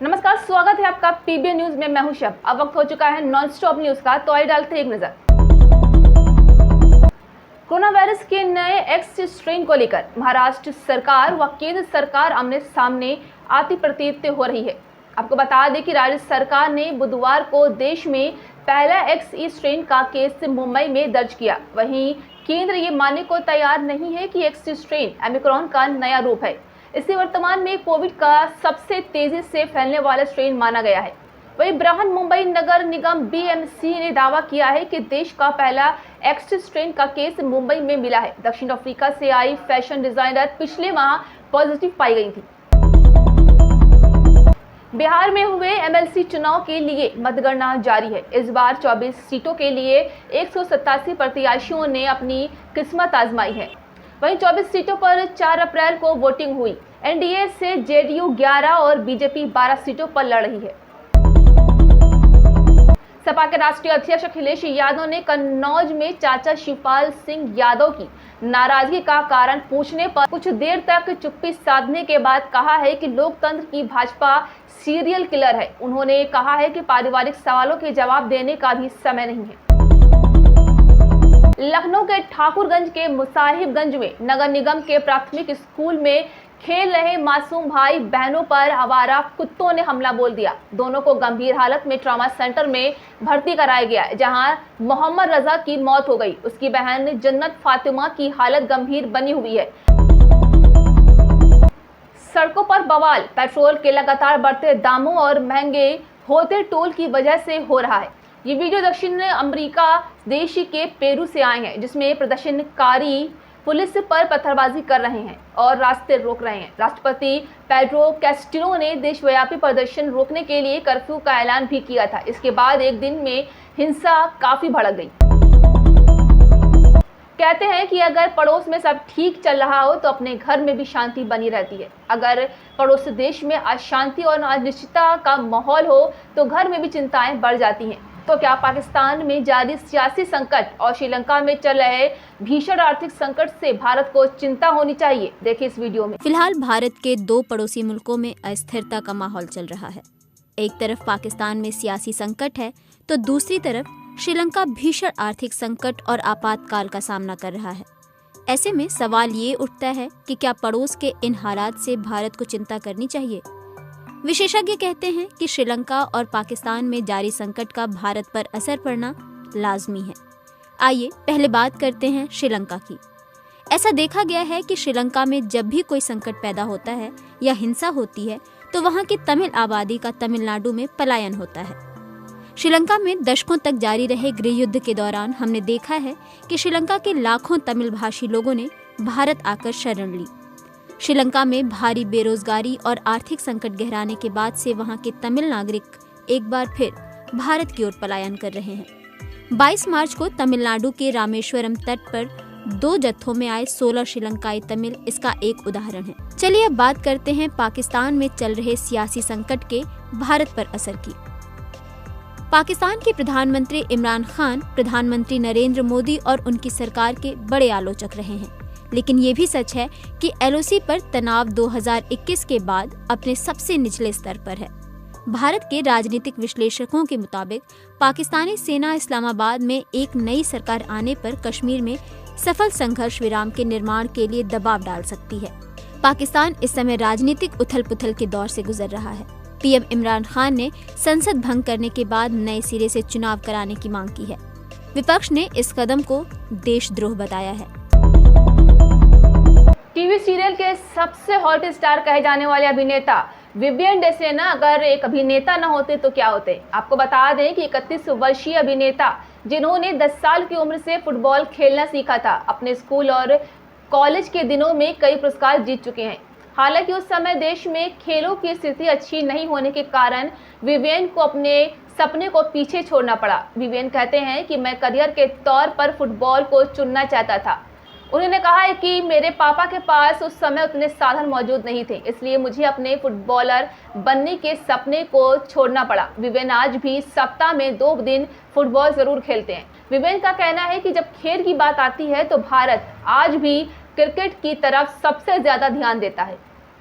नमस्कार, स्वागत है आपका पीबीएन न्यूज में। मैं हूं शब। अब वक्त हो चुका है नॉन स्टॉप न्यूज का, तो आइए डालते हैं एक नजर। कोरोना वायरस के नए एक्स स्ट्रेन को लेकर महाराष्ट्र सरकार व केंद्र सरकार आमने सामने आती प्रतीत हो रही है। आपको बता दें कि राज्य सरकार ने बुधवार को देश में पहला एक्स स्ट्रेन का केस मुंबई में दर्ज किया। वहीं केंद्र ये मानने को तैयार नहीं है कि एक्स स्ट्रेन ओमिक्रॉन का नया रूप है। इसे वर्तमान में कोविड का सबसे तेजी से फैलने वाला स्ट्रेन माना गया है। वहीं बृहन मुंबई नगर निगम बीएमसी ने दावा किया है कि देश का पहला एक्स स्ट्रेन का केस मुंबई में मिला है। दक्षिण अफ्रीका से आई फैशन डिजाइनर पिछले माह पॉजिटिव पाई गई थी। बिहार में हुए एमएलसी चुनाव के लिए मतगणना जारी है। इस बार 24 सीटों के लिए 187 प्रत्याशियों ने अपनी किस्मत आजमाई है। वहीं 24 सीटों पर 4 अप्रैल को वोटिंग हुई। एनडीए से जेडीयू 11 और बीजेपी 12 सीटों पर लड़ रही है। सपा के राष्ट्रीय अध्यक्ष अखिलेश यादव ने कन्नौज में चाचा शिवपाल सिंह यादव की नाराजगी का कारण पूछने पर कुछ देर तक चुप्पी साधने के बाद कहा है कि लोकतंत्र की भाजपा सीरियल किलर है। उन्होंने कहा है कि पारिवारिक सवालों के जवाब देने का भी समय नहीं है। लखनऊ के ठाकुरगंज के मुसाहिबगंज में नगर निगम के प्राथमिक स्कूल में खेल रहे मासूम भाई बहनों पर आवारा कुत्तों ने हमला बोल दिया। दोनों को गंभीर हालत में ट्रॉमा सेंटर में भर्ती कराया गया, जहां मोहम्मद रजा की मौत हो गई। उसकी बहन जन्नत फातिमा की हालत गंभीर बनी हुई है। सड़कों पर बवाल, पेट्रोल के लगातार बढ़ते दामों और महंगे होते टोल की वजह से हो रहा है। ये वीडियो दक्षिण अमेरिका देश के पेरू से आए हैं, जिसमें प्रदर्शनकारी पुलिस पर पत्थरबाजी कर रहे हैं और रास्ते रोक रहे हैं। राष्ट्रपति पेड्रो कैस्टिलो ने देशव्यापी प्रदर्शन रोकने के लिए कर्फ्यू का ऐलान भी किया था। इसके बाद एक दिन में हिंसा काफी भड़क गई। कहते हैं कि अगर पड़ोस में सब ठीक चल रहा हो तो अपने घर में भी शांति बनी रहती है। अगर पड़ोस देश में अशांति और अनिश्चितता का माहौल हो तो घर में भी चिंताएं बढ़ जाती हैं। तो क्या पाकिस्तान में जारी सियासी संकट और श्रीलंका में चल रहे भीषण आर्थिक संकट से भारत को चिंता होनी चाहिए? देखिए इस वीडियो में। फिलहाल भारत के 2 पड़ोसी मुल्कों में अस्थिरता का माहौल चल रहा है। एक तरफ पाकिस्तान में सियासी संकट है तो दूसरी तरफ श्रीलंका भीषण आर्थिक संकट और आपातकाल का सामना कर रहा है। ऐसे में सवाल ये उठता है कि क्या पड़ोस के इन हालात से भारत को चिंता करनी चाहिए? विशेषज्ञ कहते हैं कि श्रीलंका और पाकिस्तान में जारी संकट का भारत पर असर पड़ना लाजमी है। आइए पहले बात करते हैं श्रीलंका की। ऐसा देखा गया है कि श्रीलंका में जब भी कोई संकट पैदा होता है या हिंसा होती है तो वहां की तमिल आबादी का तमिलनाडु में पलायन होता है। श्रीलंका में दशकों तक जारी रहे गृह युद्ध के दौरान हमने देखा है कि श्रीलंका के लाखों तमिल भाषी लोगों ने भारत आकर शरण ली। श्रीलंका में भारी बेरोजगारी और आर्थिक संकट गहराने के बाद से वहां के तमिल नागरिक एक बार फिर भारत की ओर पलायन कर रहे हैं। 22 मार्च को तमिलनाडु के रामेश्वरम तट पर 2 जत्थों में आए 16 श्रीलंकाई तमिल इसका एक उदाहरण है। चलिए अब बात करते हैं पाकिस्तान में चल रहे सियासी संकट के भारत पर असर की। पाकिस्तान के प्रधानमंत्री इमरान खान प्रधानमंत्री नरेंद्र मोदी और उनकी सरकार के बड़े आलोचक रहे हैं, लेकिन ये भी सच है कि एलओसी पर तनाव 2021 के बाद अपने सबसे निचले स्तर पर है। भारत के राजनीतिक विश्लेषकों के मुताबिक पाकिस्तानी सेना इस्लामाबाद में एक नई सरकार आने पर कश्मीर में सफल संघर्ष विराम के निर्माण के लिए दबाव डाल सकती है। पाकिस्तान इस समय राजनीतिक उथल-पुथल के दौर से गुजर रहा है। पीएम इमरान खान ने संसद भंग करने के बाद नए सिरे से चुनाव कराने की मांग की है। विपक्ष ने इस कदम को देशद्रोह बताया है। टीवी सीरियल के सबसे हॉट स्टार कहे जाने वाले अभिनेता विवियन डेसेना अगर एक अभिनेता न होते तो क्या होते? आपको बता दें कि 31 वर्षीय अभिनेता जिन्होंने 10 साल की उम्र से फुटबॉल खेलना सीखा था, अपने स्कूल और कॉलेज के दिनों में कई पुरस्कार जीत चुके हैं। हालांकि उस समय देश में खेलों की स्थिति अच्छी नहीं होने के कारण विवियन को अपने सपने को पीछे छोड़ना पड़ा। विवियन कहते हैं कि मैं करियर के तौर पर फुटबॉल को चुनना चाहता था। उन्होंने कहा है कि मेरे पापा के पास उस समय उतने साधन मौजूद नहीं थे, इसलिए मुझे अपने फुटबॉलर बनने के सपने को छोड़ना पड़ा। विवेन आज भी सप्ताह में 2 दिन फुटबॉल जरूर खेलते हैं। विवेन का कहना है कि जब खेल की बात आती है तो भारत आज भी क्रिकेट की तरफ सबसे ज्यादा ध्यान देता है।